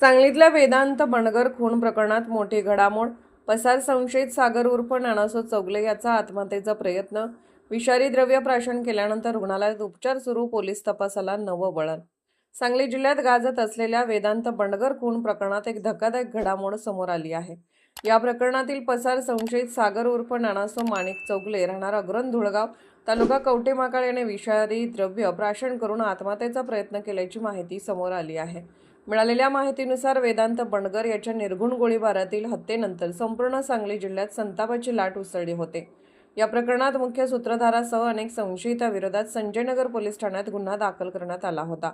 सांगलीतल्या वेदांत बंडगर खून प्रकरणात मोठी घडामोड. पसार संशयित सागर उर्फ नानासो चौगले याचा आत्महत्येचा प्रयत्न. विषारी द्रव्य प्राशन केल्यानंतर रुग्णालयात उपचार सुरू. पोलीस तपासाला नवं वळण. सांगली जिल्ह्यात गाजत असलेल्या वेदांत बंडगर खून प्रकरणात एक धक्कादायक घडामोड समोर आली आहे. या प्रकरणातील पसार संशयित सागर उर्फ नानासो माणिक चौगले राहणार अग्रण धुळगाव तालुका कवठेमहांकाळ याने विषारी द्रव्य प्राशन करून आत्महत्येचा प्रयत्न केल्याची माहिती समोर आली आहे. मिळालेल्या माहितीनुसार वेदांत बंडगर याच्या निर्घुण गोळीबारातील हत्येनंतर संपूर्ण सांगली जिल्ह्यात संतापाची लाट उसळली होते. या प्रकरणात मुख्य सूत्रधारासह अनेक संशयितांविरोधात संजयनगर पोलीस ठाण्यात गुन्हा दाखल करण्यात आला होता.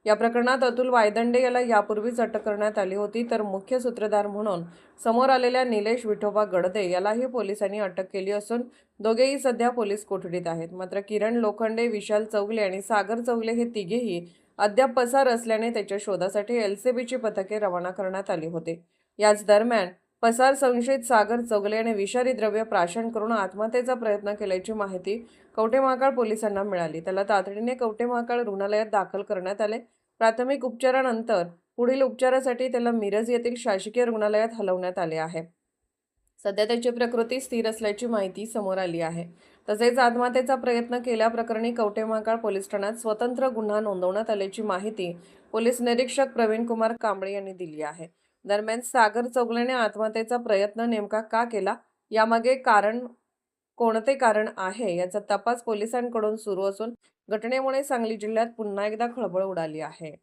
या प्रकरणात अतुल वायदंडे याला यापूर्वीच अटक करण्यात आली होती, तर मुख्य सूत्रधार म्हणून समोर आलेल्या निलेश विठोबा गडदे यालाही पोलिसांनी अटक केली असून दोघेही सध्या पोलीस कोठडीत आहेत. मात्र किरण लोखंडे, विशाल चौगले आणि सागर चौगले हे तिघेही अद्याप पसार असल्याने त्याच्या शोधासाठी एलसीबीची पथके रवाना करण्यात आली होती. याच दरम्यान पसार संशयित सागर चौगले याने विषारी द्रव्य प्राशन करून आत्महत्येचा प्रयत्न केल्याची माहिती कवठेमहांकाळ पोलिसांना मिळाली. त्याला तातडीने कवठेमहांकाळ रुग्णालयात दाखल करण्यात आले. प्राथमिक उपचारानंतर पुढील उपचारासाठी त्याला मिरज येथील शासकीय रुग्णालयात हलवण्यात आले आहे. सध्या त्याची प्रकृती स्थिर असल्याची माहिती समोर आली आहे. तसेच आत्महत्येचा प्रयत्न केल्याप्रकरणी कवठेमहांकाळ पोलीस ठाण्यात स्वतंत्र गुन्हा नोंदवण्यात आल्याची माहिती पोलीस निरीक्षक प्रवीण कुमार कांबळे यांनी दिली आहे. दरम्यान सागर चौगलेने आत्महत्येचा प्रयत्न नेमका का केला, यामागे कोणते कारण आहे याचा तपास पोलिसांकडून सुरू असून घटनेमुळे सांगली जिल्ह्यात पुन्हा एकदा खळबळ उडाली आहे.